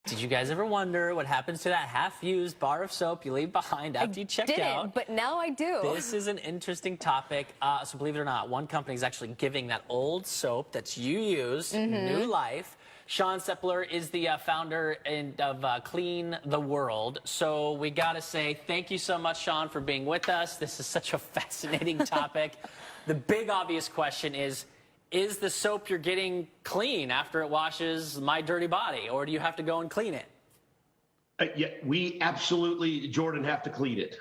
Did you guys ever wonder what happens to that half-used bar of soap you leave behind after you checked out? But now I do. This is an interesting topic. So believe it or not, one company is actually giving that old soap that you use new life. Shawn Seipler is the founder of Clean the World. So we got to say thank you so much, Shawn, for being with us. This is such a fascinating topic. The big obvious question is the soap you're getting clean after it washes my dirty body, or do you have to go and clean it? Yeah, we absolutely, Jordan, have to clean it.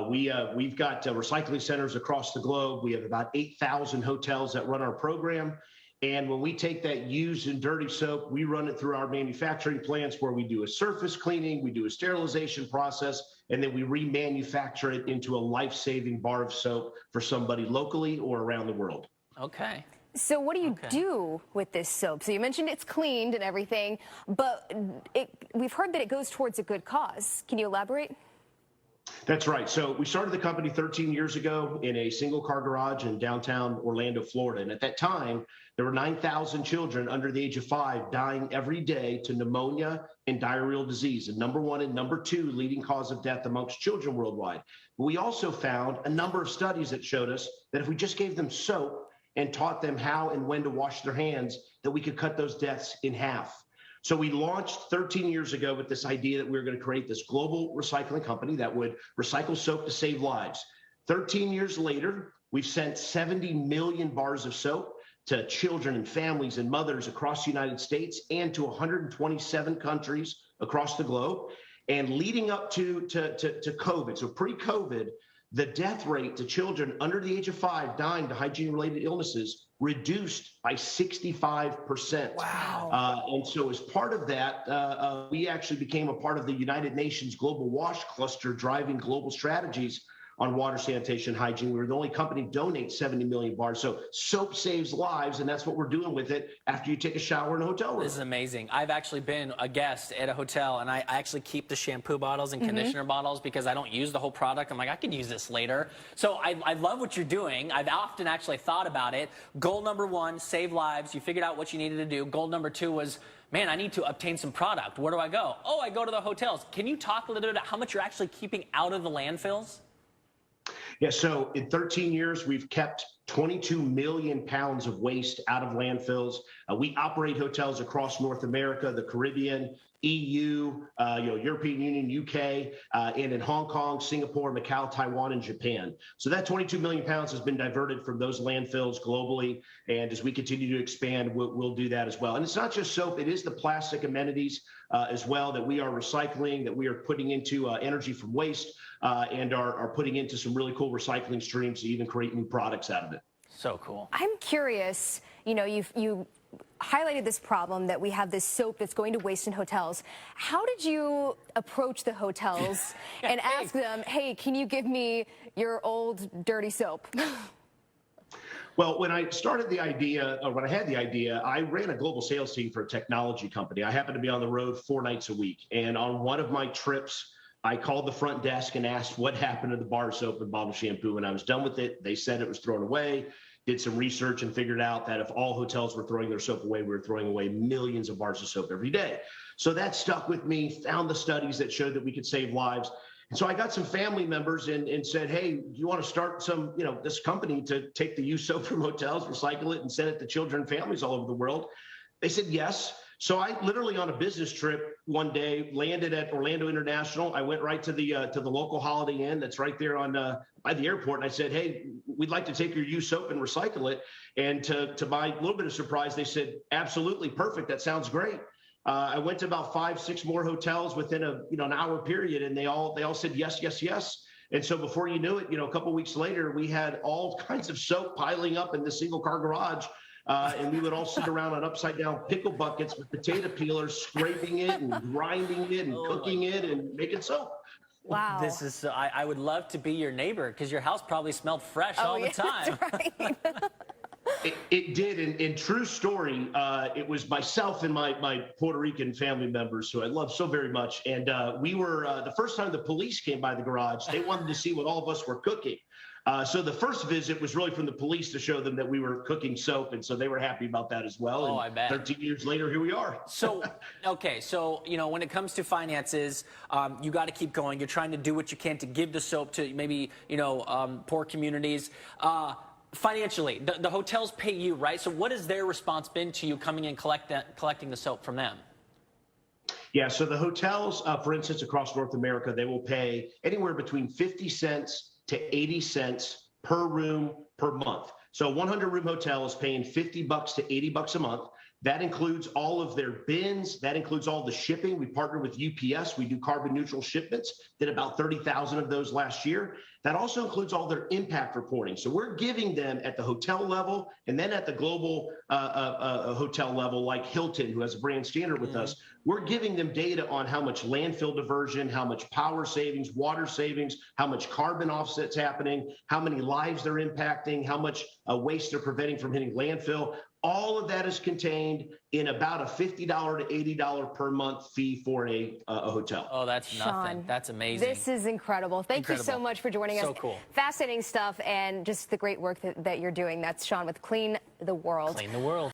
We've got recycling centers across the globe. We have about 8,000 hotels that run our program. And when we take that used and dirty soap, we run it through our manufacturing plants where we do a surface cleaning, we do a sterilization process, and then we remanufacture it into a life-saving bar of soap for somebody locally or around the world. Okay. So what do you do with this soap? So you mentioned it's cleaned and everything, but we've heard that it goes towards a good cause. Can you elaborate? That's right. So we started the company 13 years ago in a single car garage in downtown Orlando, Florida. And at that time, there were 9,000 children under the age of 5 dying every day to pneumonia and diarrheal disease, and #1 and #2 leading cause of death amongst children worldwide. But we also found a number of studies that showed us that if we just gave them soap and taught them how and when to wash their hands, that we could cut those deaths in half. So we launched 13 years ago with this idea that we were going to create this global recycling company that would recycle soap to save lives. 13 years later, we've sent 70 million bars of soap to children and families and mothers across the United States and to 127 countries across the globe. And leading up to COVID, so pre-COVID, the death rate to children under the age of 5 dying to hygiene-related illnesses reduced by 65%. Wow. And so as part of that, we actually became a part of the United Nations Global Wash Cluster driving global strategies on water, sanitation, hygiene. We were the only company to donate 70 million bars. So soap saves lives, and that's what we're doing with it after you take a shower in a hotel room. This is amazing. I've actually been a guest at a hotel, and I actually keep the shampoo bottles and conditioner bottles because I don't use the whole product. I'm like, I could use this later. So I love what you're doing. I've often actually thought about it. Goal #1, save lives. You figured out what you needed to do. Goal #2 was, man, I need to obtain some product. Where do I go? Oh, I go to the hotels. Can you talk a little bit about how much you're actually keeping out of the landfills? Yeah, so in 13 years, we've kept 22 million pounds of waste out of landfills. We operate hotels across North America, the Caribbean, EU, European Union, UK, and in Hong Kong, Singapore, Macau, Taiwan, and Japan. So that 22 million pounds has been diverted from those landfills globally. And as we continue to expand, we'll do that as well. And it's not just soap, it is the plastic amenities as well that we are recycling, that we are putting into energy from waste, and are putting into some really cool recycling streams to even create new products out of it. So cool. I'm curious, you highlighted this problem that we have this soap that's going to waste in hotels. How did you approach the hotels and ask them, hey, can you give me your old dirty soap? Well, when I started the idea, or when I had the idea, I ran a global sales team for a technology company. I happened to be on the road 4 nights a week. And on one of my trips, I called the front desk and asked what happened to the bar soap and bottle shampoo. When I was done with it, they said it was thrown away. Did some research and figured out that if all hotels were throwing their soap away, we were throwing away millions of bars of soap every day. So that stuck with me, found the studies that showed that we could save lives. And so I got some family members and said, hey, do you want to start this company to take the used soap from hotels, recycle it, and send it to children and families all over the world? They said yes. So I literally on a business trip one day landed at Orlando International. I went right to the local Holiday Inn that's right there on by the airport, and I said, "Hey, we'd like to take your used soap and recycle it." And to my little bit of surprise, they said, "Absolutely, perfect. That sounds great." I went to about 5, 6 more hotels within an hour period, and they all said yes, yes, yes. And so before you knew it, a couple of weeks later, we had all kinds of soap piling up in the single car garage. And we would all sit around on upside down pickle buckets with potato peelers, scraping it and grinding it and cooking it and making soap. Wow. This is, I would love to be your neighbor because your house probably smelled fresh all the time. That's right. It did, and true story, it was myself and my Puerto Rican family members who I love so very much, and we were, the first time the police came by the garage, they wanted to see what all of us were cooking. So the first visit was really from the police to show them that we were cooking soap, and so they were happy about that as well. Oh, and I bet. 13 years later, here we are. So, okay, so, you know, when it comes to finances, you got to keep going. You're trying to do what you can to give the soap to maybe, you know, poor communities. Financially, the hotels pay you, right? So what has their response been to you coming and collecting the soap from them? Yeah, so the hotels, for instance, across North America, they will pay anywhere between 50 cents to 80 cents per room per month. So a 100-room hotel is paying 50 bucks to 80 bucks a month. That includes all of their bins. That includes all the shipping. We partner with UPS. We do carbon neutral shipments. Did about 30,000 of those last year. That also includes all their impact reporting. So we're giving them at the hotel level and then at the global hotel level, like Hilton, who has a brand standard with us, we're giving them data on how much landfill diversion, how much power savings, water savings, how much carbon offsets happening, how many lives they're impacting, how much waste they're preventing from hitting landfill. All of that is contained in about a $50 to $80 per month fee for a hotel. Oh, that's nothing. Shawn, That's amazing. This is incredible. Thank you so much for joining us. So cool. Fascinating stuff and just the great work that you're doing. That's Shawn with Clean the World. Clean the world.